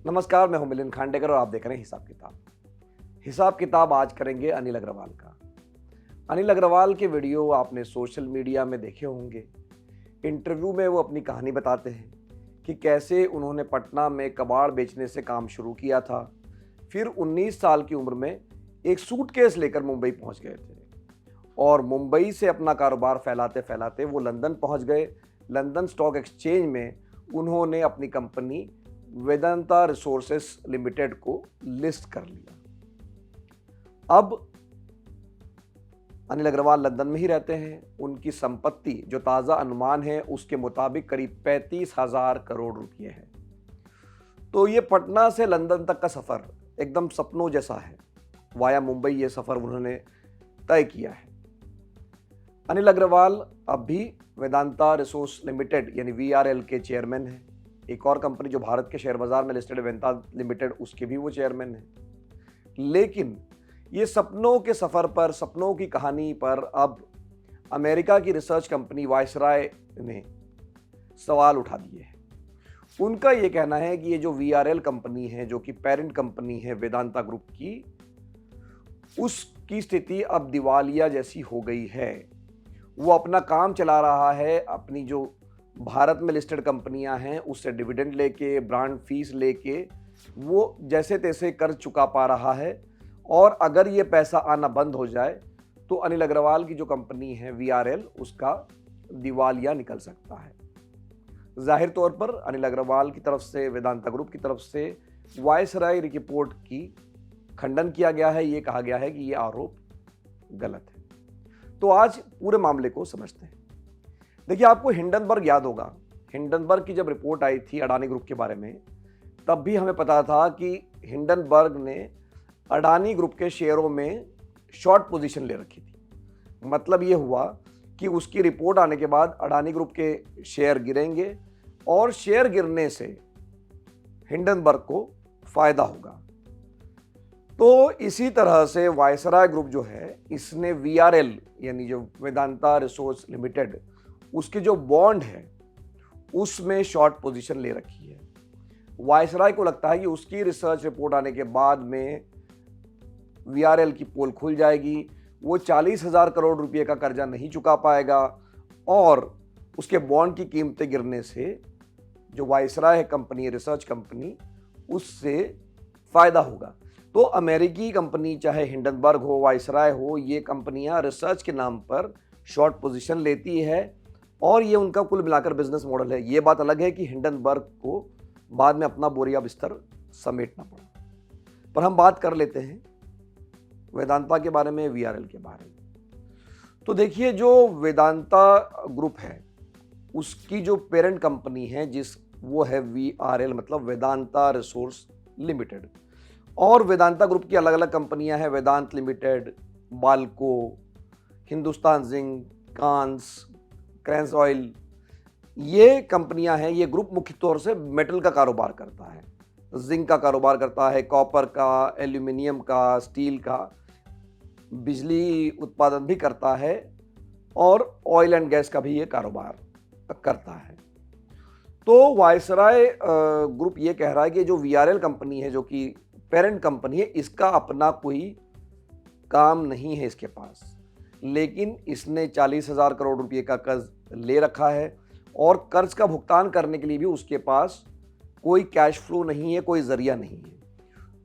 नमस्कार, मैं हूं मिलिंद खांडेकर और आप देख रहे हैं हिसाब किताब आज करेंगे अनिल अग्रवाल का। अनिल अग्रवाल के वीडियो आपने सोशल मीडिया में देखे होंगे। इंटरव्यू में वो अपनी कहानी बताते हैं कि कैसे उन्होंने पटना में कबाड़ बेचने से काम शुरू किया था, फिर 19 साल की उम्र में एक सूटकेस लेकर मुंबई पहुंच गए थे और मुंबई से अपना कारोबार फैलाते फैलाते वो लंदन पहुंच गए। लंदन स्टॉक एक्सचेंज में उन्होंने अपनी कंपनी वेदांता रिसोर्सेस लिमिटेड को लिस्ट कर लिया। अब अनिल अग्रवाल लंदन में ही रहते हैं। उनकी संपत्ति जो ताज़ा अनुमान है उसके मुताबिक करीब 35,000 करोड़ रुपए है। तो ये पटना से लंदन तक का सफ़र एकदम सपनों जैसा है। वाया मुंबई ये सफ़र उन्होंने तय किया है। अनिल अग्रवाल अब भी वेदांता रिसोर्स लिमिटेड यानी VRL के चेयरमैन हैं। एक और कंपनी जो भारत के शेयर बाजार में लिस्टेड है वेदांता लिमिटेड, उसके भी वो चेयरमैन हैं। लेकिन ये सपनों के सफ़र पर, सपनों की कहानी पर अब अमेरिका की रिसर्च कंपनी वायसराय ने सवाल उठा दिए हैं। उनका ये कहना है कि ये जो VRL कंपनी है, जो कि पेरेंट कंपनी है वेदांता ग्रुप की, उसकी स्थिति अब दिवालिया जैसी हो गई है। वो अपना काम चला रहा है, अपनी जो भारत में लिस्टेड कंपनियां हैं उससे डिविडेंड लेके, ब्रांड फीस लेके वो जैसे तैसे कर चुका पा रहा है। और अगर ये पैसा आना बंद हो जाए तो अनिल अग्रवाल की जो कंपनी है VRL, उसका दिवालिया निकल सकता है। जाहिर तौर पर अनिल अग्रवाल की तरफ से, वेदांता ग्रुप की तरफ से वायसराय रिपोर्ट की खंडन किया गया है। ये कहा गया है कि ये आरोप गलत है। तो आज पूरे मामले को समझते हैं। देखिए, आपको हिंडनबर्ग याद होगा। हिंडनबर्ग की जब रिपोर्ट आई थी अडानी ग्रुप के बारे में, तब भी हमें पता था कि हिंडनबर्ग ने अडानी ग्रुप के शेयरों में शॉर्ट पोजीशन ले रखी थी। मतलब ये हुआ कि उसकी रिपोर्ट आने के बाद अडानी ग्रुप के शेयर गिरेंगे और शेयर गिरने से हिंडनबर्ग को फायदा होगा। तो इसी तरह से वायसराय ग्रुप जो है, इसने VRL यानी जो वेदांता रिसोर्स लिमिटेड, उसके जो बॉन्ड है उसमें शॉर्ट पोजीशन ले रखी है। वायसराय को लगता है कि उसकी रिसर्च रिपोर्ट आने के बाद में VRL की पोल खुल जाएगी, वो 40,000 करोड़ रुपए का कर्जा नहीं चुका पाएगा और उसके बॉन्ड की कीमतें गिरने से जो वायसराय है कंपनी, रिसर्च कंपनी, उससे फायदा होगा। तो अमेरिकी कंपनी, चाहे हिंडनबर्ग हो, वायसराय हो, ये कंपनियां रिसर्च के नाम पर शॉर्ट पोजीशन लेती है और ये उनका कुल मिलाकर बिजनेस मॉडल है। ये बात अलग है कि हिंडनबर्ग को बाद में अपना बोरिया बिस्तर समेटना पड़ा। पर हम बात कर लेते हैं वेदांता के बारे में, VRL के बारे में। तो देखिए, जो वेदांता ग्रुप है उसकी जो पेरेंट कंपनी है वो है VRL, मतलब वेदांता रिसोर्स लिमिटेड। और वेदांता ग्रुप की अलग अलग कंपनियां हैं, वेदांत लिमिटेड, बाल्को, हिंदुस्तान जिंक, कांस, क्रैंस ऑयल, ये कंपनियां हैं। ये ग्रुप मुख्य तौर से मेटल का कारोबार करता है, जिंक का कारोबार करता है, कॉपर का, एल्यूमिनियम का, स्टील का, बिजली उत्पादन भी करता है और ऑयल एंड गैस का भी ये कारोबार करता है। तो वायसराय ग्रुप ये कह रहा है कि जो VRL कंपनी है, जो कि पेरेंट कंपनी है, इसका अपना कोई काम नहीं है इसके पास, लेकिन इसने 40,000 करोड़ रुपए का कर्ज ले रखा है और कर्ज का भुगतान करने के लिए भी उसके पास कोई कैश फ्लो नहीं है, कोई जरिया नहीं है।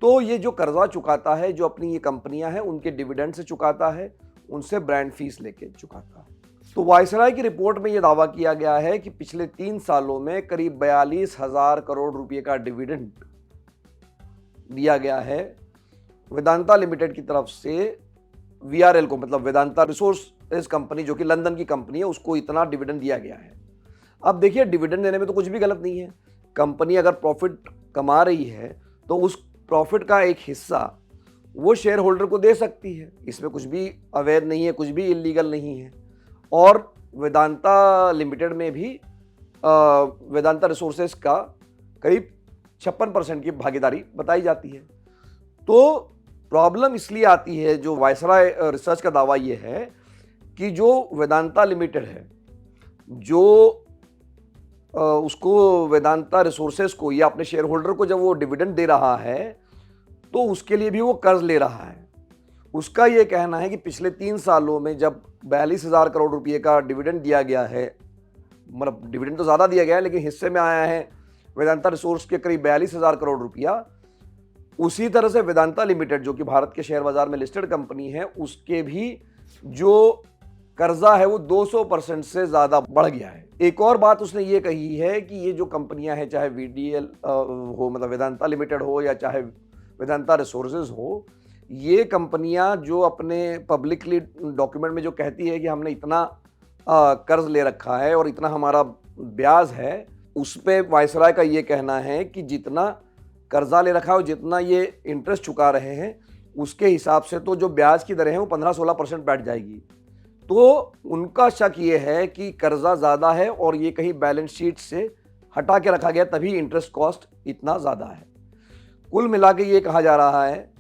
तो ये जो कर्जा चुकाता है, जो अपनी ये कंपनियां हैं उनके डिविडेंड से चुकाता है, उनसे ब्रांड फीस लेके चुकाता है। तो वायसराय की रिपोर्ट में ये दावा किया गया है कि पिछले 3 सालों में करीब 42,000 करोड़ रुपए का डिविडेंड दिया गया है वेदांता लिमिटेड की तरफ से VRL को, मतलब वेदांता रिसोर्सेज कंपनी जो कि लंदन की कंपनी है, उसको इतना डिविडेंड दिया गया है। अब देखिए, डिविडेंड देने में तो कुछ भी गलत नहीं है। कंपनी अगर प्रॉफिट कमा रही है तो उस प्रॉफिट का एक हिस्सा वो शेयर होल्डर को दे सकती है। इसमें कुछ भी अवैध नहीं है, कुछ भी इलीगल नहीं है। और वेदांता लिमिटेड में भी वेदांता रिसोर्सेज का करीब 56% की भागीदारी बताई जाती है। तो प्रॉब्लम इसलिए आती है, जो वायसराय रिसर्च का दावा ये है कि जो वेदांता लिमिटेड है, जो उसको वेदांता रिसोर्सेज को या अपने शेयर होल्डर को जब वो डिविडेंड दे रहा है तो उसके लिए भी वो कर्ज ले रहा है। उसका ये कहना है कि पिछले 3 सालों में जब 42,000 करोड़ रुपए का डिविडेंड दिया गया है, मतलब डिविडेंड तो ज़्यादा दिया गया है लेकिन हिस्से में आया है वेदांता रिसोर्स के करीब 42,000 करोड़ रुपया। उसी तरह से वेदांता लिमिटेड जो कि भारत के शेयर बाजार में लिस्टेड कंपनी है, उसके भी जो कर्जा है वो 200% से ज़्यादा बढ़ गया है। एक और बात उसने ये कही है कि ये जो कंपनियां हैं, चाहे वीडीएल हो, मतलब वेदांता लिमिटेड हो, या चाहे वेदांता रिसोर्सेज हो, ये कंपनियां जो अपने पब्लिकली डॉक्यूमेंट में जो कहती है कि हमने इतना कर्ज ले रखा है और इतना हमारा ब्याज है, उस पर वायसराय का ये कहना है कि जितना कर्जा ले रखा है और जितना ये इंटरेस्ट चुका रहे हैं उसके हिसाब से तो जो ब्याज की दरें हैं वो 15-16% बैठ जाएगी। तो उनका शक ये है कि कर्जा ज़्यादा है और ये कहीं बैलेंस शीट से हटा के रखा गया, तभी इंटरेस्ट कॉस्ट इतना ज़्यादा है। कुल मिला के ये कहा जा रहा है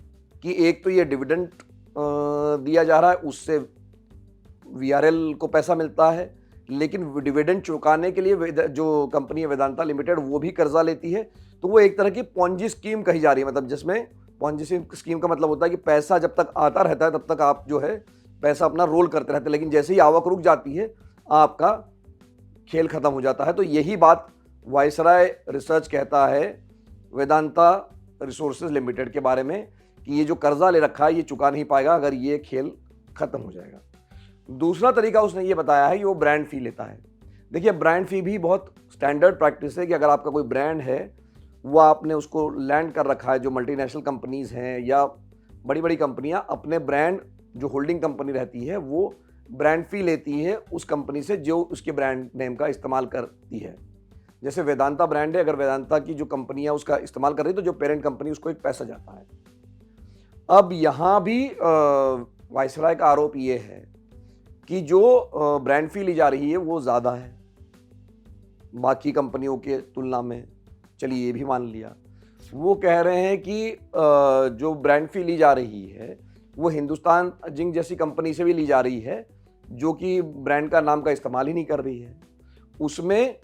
कि एक तो ये डिविडेंड दिया जा रहा है, उससे वीआरएल को पैसा मिलता है, लेकिन डिविडेंड चुकाने के लिए जो कंपनी है वेदांता लिमिटेड वो भी कर्जा लेती है। तो वो एक तरह की पॉन्जी स्कीम कही जा रही है, मतलब जिसमें पॉन्जी स्कीम का मतलब होता है कि पैसा जब तक आता रहता है तब तक आप जो है पैसा अपना रोल करते रहते हैं, लेकिन जैसे ही आवक रुक जाती है आपका खेल खत्म हो जाता है। तो यही बात वायसराय रिसर्च कहता है वेदांता रिसोर्सेज लिमिटेड के बारे में कि ये जो कर्जा ले रखा है ये चुका नहीं पाएगा अगर ये खेल खत्म हो जाएगा। दूसरा तरीका उसने ये बताया है कि वो ब्रांड फी लेता है। देखिए, ब्रांड फी भी बहुत स्टैंडर्ड प्रैक्टिस है कि अगर आपका कोई ब्रांड है, वो आपने उसको लैंड कर रखा है, जो मल्टीनेशनल कंपनीज हैं या बड़ी बड़ी कंपनियां अपने ब्रांड, जो होल्डिंग कंपनी रहती है, वो ब्रांड फी लेती है उस कंपनी से जो उसके ब्रांड नेम का इस्तेमाल करती है। जैसे वेदांता ब्रांड है, अगर वेदांता की जो कंपनियां उसका इस्तेमाल कर रही है तो जो पेरेंट कंपनी उसको एक पैसा जाता है। अब यहाँ भी वायसराय का आरोप ये है कि जो ब्रांड फी ली जा रही है वो ज़्यादा है बाकी कंपनियों के तुलना में। चलिए ये भी मान लिया। वो कह रहे हैं कि जो ब्रांड फी ली जा रही है वो हिंदुस्तान जिंक जैसी कंपनी से भी ली जा रही है जो कि ब्रांड का नाम का इस्तेमाल ही नहीं कर रही है। उसमें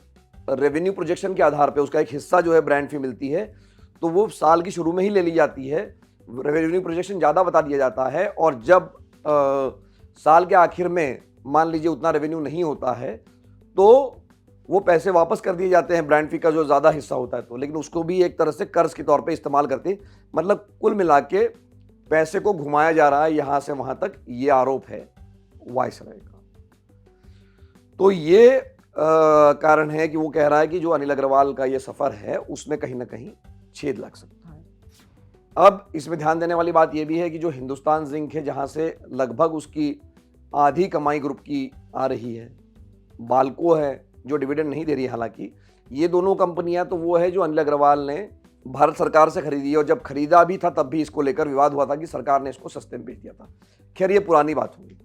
रेवेन्यू प्रोजेक्शन के आधार पे उसका एक हिस्सा जो है ब्रांड फी मिलती है, तो वो साल की शुरू में ही ले ली जाती है। रेवेन्यू प्रोजेक्शन ज़्यादा बता दिया जाता है और जब साल के आखिर में मान लीजिए उतना रेवेन्यू नहीं होता है तो वो पैसे वापस कर दिए जाते हैं ब्रांड फी का जो ज़्यादा हिस्सा होता है। तो लेकिन उसको भी एक तरह से कर्ज के तौर पे इस्तेमाल करते हैं। मतलब कुल मिला के पैसे को घुमाया जा रहा है यहाँ से वहाँ तक, ये आरोप है वायसराय का। तो ये कारण है कि वो कह रहा है कि जो अनिल अग्रवाल का ये सफ़र है उसमें कहीं ना कहीं छेद लग सकता है। अब इसमें ध्यान देने वाली बात यह भी है कि जो हिंदुस्तान जिंक है, जहाँ से लगभग उसकी आधी कमाई ग्रुप की आ रही है, बाल्को है जो डिविडेंड नहीं दे रही है, हालांकि ये दोनों कंपनियां तो वो है जो अनिल अग्रवाल ने भारत सरकार से खरीदी है, और जब खरीदा भी था तब भी इसको लेकर विवाद हुआ था कि सरकार ने इसको सस्ते में बेच दिया था। खैर ये पुरानी बात होगी।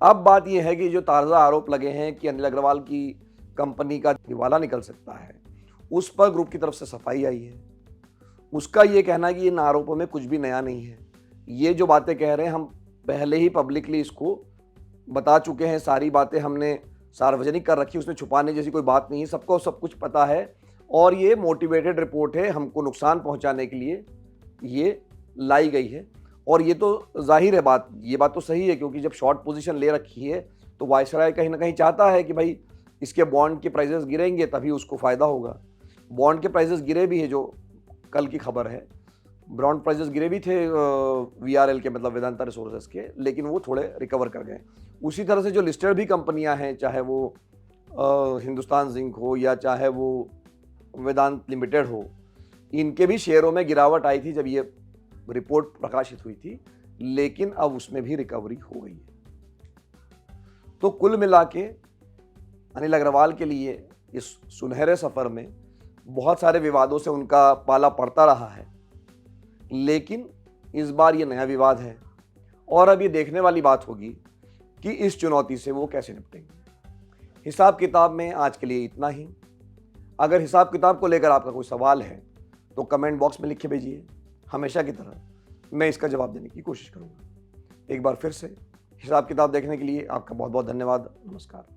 अब बात यह है कि जो ताज़ा आरोप लगे हैं कि अनिल अग्रवाल की कंपनी का दिवाला निकल सकता है, उस पर ग्रुप की तरफ से सफाई आई है। उसका ये कहना है कि इन आरोपों में कुछ भी नया नहीं है, ये जो बातें कह रहे हैं हम पहले ही पब्लिकली इसको बता चुके हैं, सारी बातें हमने सार्वजनिक कर रखी, उसमें छुपाने जैसी कोई बात नहीं है, सबको सब कुछ पता है। और ये मोटिवेटेड रिपोर्ट है, हमको नुकसान पहुंचाने के लिए ये लाई गई है। और ये तो जाहिर है बात, ये बात तो सही है, क्योंकि जब शॉर्ट पोजीशन ले रखी है तो वायसराय कहीं ना कहीं चाहता है कि भाई इसके बॉन्ड के प्राइसेस गिरेंगे तभी उसको फ़ायदा होगा। बॉन्ड के प्राइसेस गिरे भी है, जो कल की खबर है, बॉन्ड प्राइसेस गिरे भी थे वीआरएल के, मतलब वेदांता रिसोर्सेज के, लेकिन वो थोड़े रिकवर कर गए। उसी तरह से जो लिस्टेड भी कंपनियां हैं, चाहे वो हिंदुस्तान जिंक हो या चाहे वो वेदांत लिमिटेड हो, इनके भी शेयरों में गिरावट आई थी जब ये रिपोर्ट प्रकाशित हुई थी, लेकिन अब उसमें भी रिकवरी हो गई है। तो कुल मिला के अनिल अग्रवाल के लिए इस सुनहरे सफ़र में बहुत सारे विवादों से उनका पाला पड़ता रहा है, लेकिन इस बार ये नया विवाद है और अब ये देखने वाली बात होगी कि इस चुनौती से वो कैसे निपटेंगे। हिसाब किताब में आज के लिए इतना ही। अगर हिसाब किताब को लेकर आपका कोई सवाल है तो कमेंट बॉक्स में लिख के भेजिए, हमेशा की तरह मैं इसका जवाब देने की कोशिश करूँगा। एक बार फिर से हिसाब किताब देखने के लिए आपका बहुत बहुत धन्यवाद। नमस्कार।